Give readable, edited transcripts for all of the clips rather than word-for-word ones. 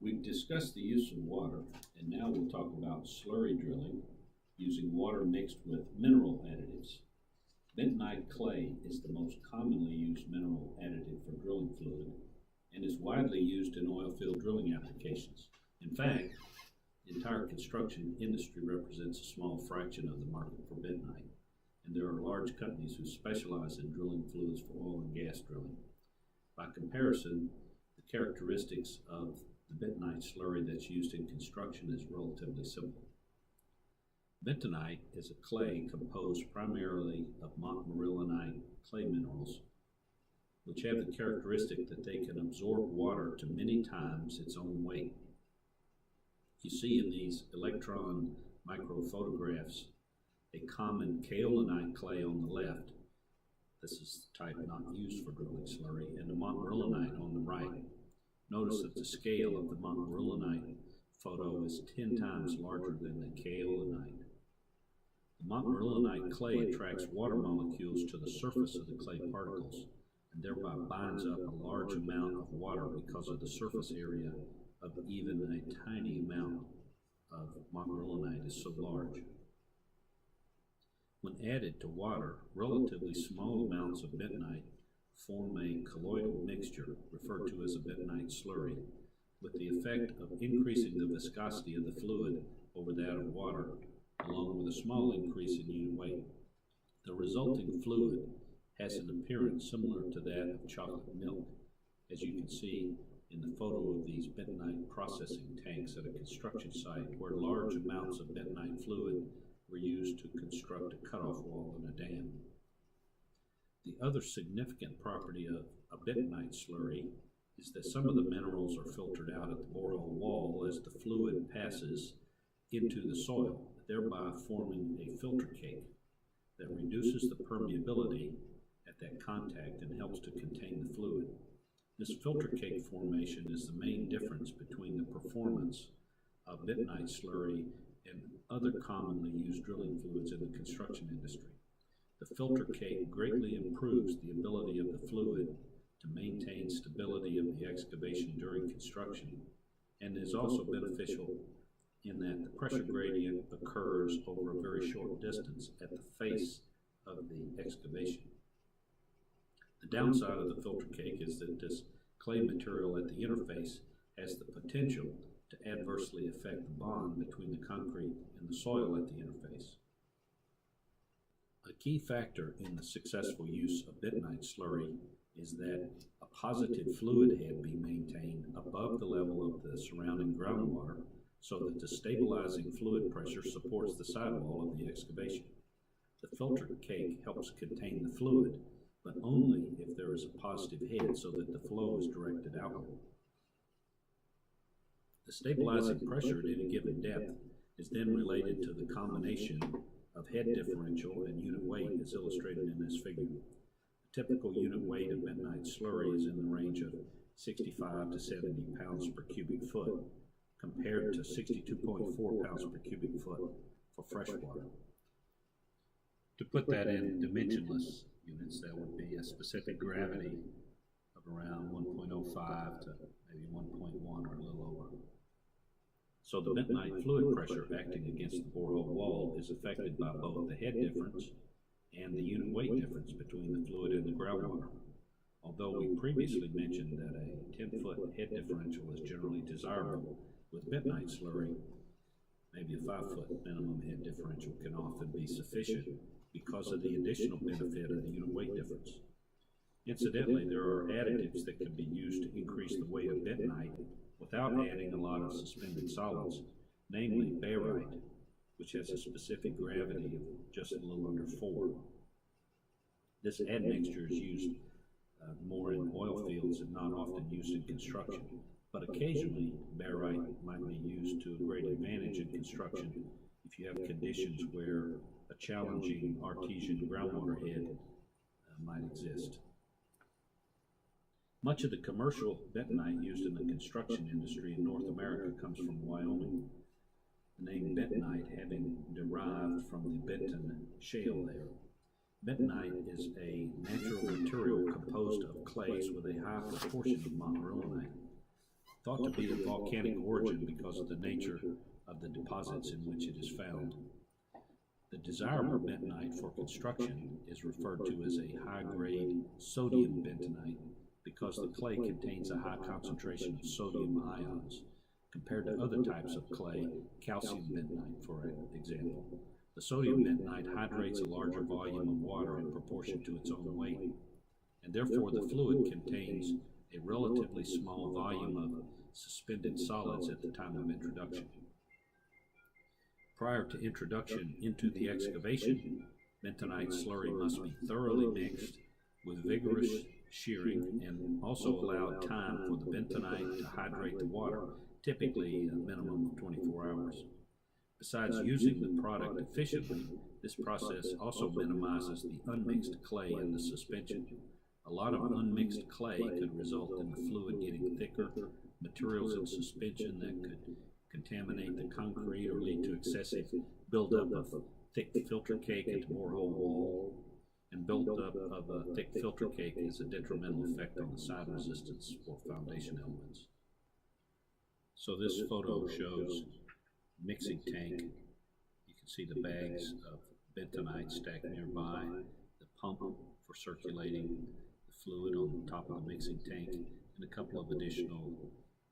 We've discussed the use of water, and now we'll talk about slurry drilling using water mixed with mineral additives. Bentonite clay is the most commonly used mineral additive for drilling fluid and is widely used in oil field drilling applications. In fact, the entire construction industry represents a small fraction of the market for bentonite, and there are large companies who specialize in drilling fluids for oil and gas drilling. By comparison, the characteristics of the bentonite slurry that's used in construction is relatively simple. Bentonite is a clay composed primarily of montmorillonite clay minerals, which have the characteristic that they can absorb water to many times its own weight. You see in these electron microphotographs a common kaolinite clay on the left. This is the type not used for drilling slurry, and the montmorillonite on the right. Notice that the scale of the montmorillonite photo is 10 times larger than the kaolinite. The montmorillonite clay attracts water molecules to the surface of the clay particles and thereby binds up a large amount of water because of the surface area of even a tiny amount of montmorillonite is so large. When added to water, relatively small amounts of bentonite form a colloidal mixture referred to as a bentonite slurry, with the effect of increasing the viscosity of the fluid over that of water, along with a small increase in unit weight. The resulting fluid has an appearance similar to that of chocolate milk, as you can see in the photo of these bentonite processing tanks at a construction site where large amounts of bentonite fluid were used to construct a cutoff wall in a dam. The other significant property of a bentonite slurry is that some of the minerals are filtered out at the borehole wall as the fluid passes into the soil, thereby forming a filter cake that reduces the permeability at that contact and helps to contain the fluid. This filter cake formation is the main difference between the performance of bentonite slurry and other commonly used drilling fluids in the construction industry. The filter cake greatly improves the ability of the fluid to maintain stability of the excavation during construction and is also beneficial in that the pressure gradient occurs over a very short distance at the face of the excavation. The downside of the filter cake is that this clay material at the interface has the potential to adversely affect the bond between the concrete and the soil at the interface. A key factor in the successful use of bentonite slurry is that a positive fluid head be maintained above the level of the surrounding groundwater so that the stabilizing fluid pressure supports the sidewall of the excavation. The filter cake helps contain the fluid, but only if there is a positive head so that the flow is directed outward. The stabilizing pressure at any given depth is then related to the combination of head differential and unit weight as illustrated in this figure. The typical unit weight of bentonite slurry is in the range of 65 to 70 pounds per cubic foot, compared to 62.4 pounds per cubic foot for fresh water. To put that in dimensionless units, that would be a specific gravity of around 1.05 to maybe 1.1 or a little over. So the bentonite fluid pressure acting against the borehole wall is affected by both the head difference and the unit weight difference between the fluid and the groundwater. Although we previously mentioned that a 10-foot head differential is generally desirable, with bentonite slurry, maybe a 5-foot minimum head differential can often be sufficient because of the additional benefit of the unit weight difference. Incidentally, there are additives that can be used to increase the weight of bentonite without adding a lot of suspended solids, namely barite, which has a specific gravity of just a little under 4. This admixture is used more in oil fields and not often used in construction, but occasionally barite might be used to a great advantage in construction if you have conditions where a challenging artesian groundwater head might exist. Much of the commercial bentonite used in the construction industry in North America comes from Wyoming, the name bentonite having derived from the Benton shale there. Bentonite is a natural material composed of clays with a high proportion of montmorillonite. thought to be of volcanic origin because of the nature of the deposits in which it is found. The desirable bentonite for construction is referred to as a high-grade sodium bentonite because the clay contains a high concentration of sodium ions compared to other types of clay, calcium bentonite, for example. The sodium bentonite hydrates a larger volume of water in proportion to its own weight, and therefore the fluid contains a relatively small volume of suspended solids at the time of introduction. Prior to introduction into the excavation, bentonite slurry must be thoroughly mixed with vigorous shearing and also allowed time for the bentonite to hydrate the water, typically a minimum of 24 hours. Besides using the product efficiently, this process also minimizes the unmixed clay in the suspension. A lot of unmixed clay could result in the fluid getting thicker, materials in suspension that could contaminate the concrete or lead to excessive buildup of thick filter cake at the borehole wall. And buildup of a thick filter cake has a detrimental effect on the side resistance for foundation elements. So this photo shows mixing tank. You can see the bags of bentonite stacked nearby, the pump for circulating the fluid on top of the mixing tank, and a couple of additional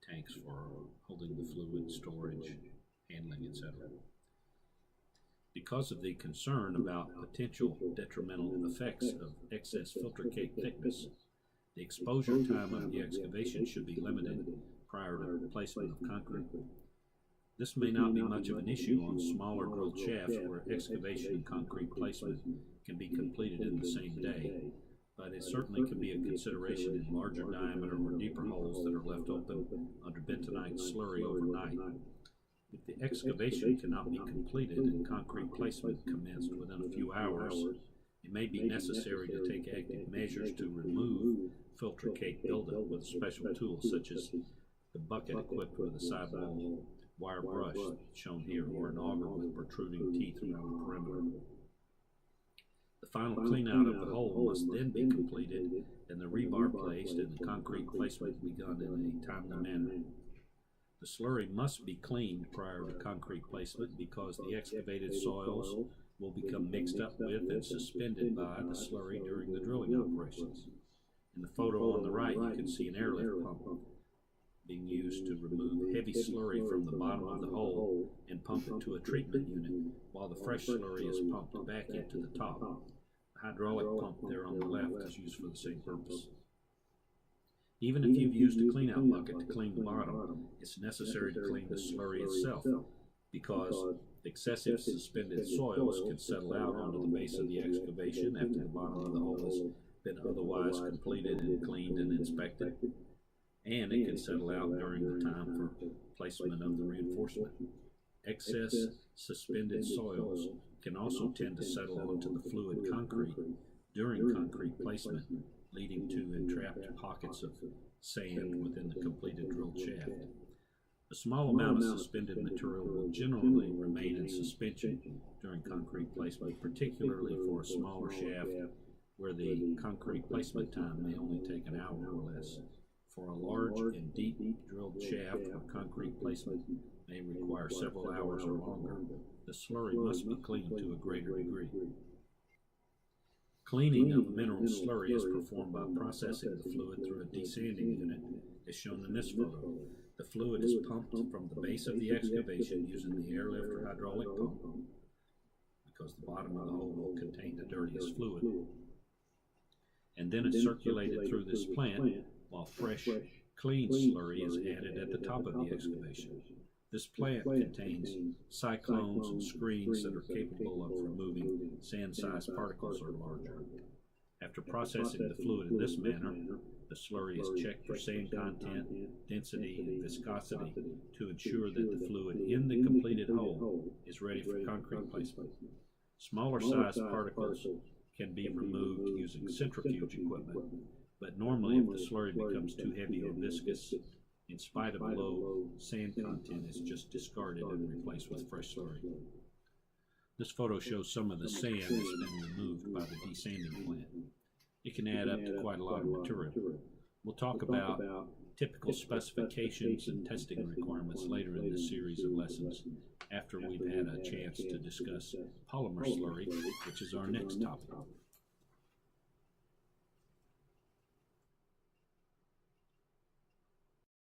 tanks for holding the fluid, storage, handling, etc. Because of the concern about potential detrimental effects of excess filter cake thickness, the exposure time of the excavation should be limited prior to placement of concrete. This may not be much of an issue on smaller drilled shafts where excavation and concrete placement can be completed in the same day, but it certainly can be a consideration in larger diameter or deeper holes that are left open under bentonite slurry overnight. If the excavation cannot be completed and concrete placement commenced within a few hours, it may be necessary to take active measures to remove filter cake buildup with special tools such as the bucket equipped with a sidewall wire brush shown here, or an auger with protruding teeth around the perimeter. The final clean out of the hole must then be completed and the rebar placed and the concrete placement begun in a timely manner. The slurry must be cleaned prior to concrete placement because the excavated soils will become mixed up with and suspended by the slurry during the drilling operations. In the photo on the right, you can see an airlift pump being used to remove heavy slurry from the bottom of the hole and pump it to a treatment unit while the fresh slurry is pumped back into the top. The hydraulic pump there on the left is used for the same purpose. Even if you've used a clean-out bucket to clean the bottom, it's necessary to clean the slurry itself because excessive suspended soils can settle out onto the base of the excavation after the bottom of the hole has been otherwise completed and cleaned and inspected, and it can settle out during the time for placement of the reinforcement. Excess suspended soils can also tend to settle onto the fluid concrete during concrete placement, leading to entrapped pockets of sand within the completed drilled shaft. A small amount of suspended material will generally remain in suspension during concrete placement, particularly for a smaller shaft where the concrete placement time may only take an hour or less. For a large and deep drilled shaft where concrete placement may require several hours or longer, the slurry must be cleaned to a greater degree. Cleaning of mineral slurry is performed by processing the fluid through a desanding unit, as shown in this photo. The fluid is pumped from the base of the excavation using the airlift or hydraulic pump, because the bottom of the hole will contain the dirtiest fluid. And then it's circulated through this plant, while fresh, clean slurry is added at the top of the excavation. This plant contains cyclones and screens that are capable of removing sand-sized particles or larger. After processing the fluid in this manner, the slurry is checked for sand content, density, and viscosity to ensure that the fluid in the completed hole is ready for concrete placement. Smaller sized particles can be removed using centrifuge equipment, but normally if the slurry becomes too heavy or viscous, in spite of low sand content, it's just discarded and replaced with fresh slurry. This photo shows some of the sand that's been removed by the desanding plant. It can add up to quite a lot of material. We'll talk about typical specifications and testing requirements later in this series of lessons, after we've had a chance to discuss polymer slurry, which is our next topic.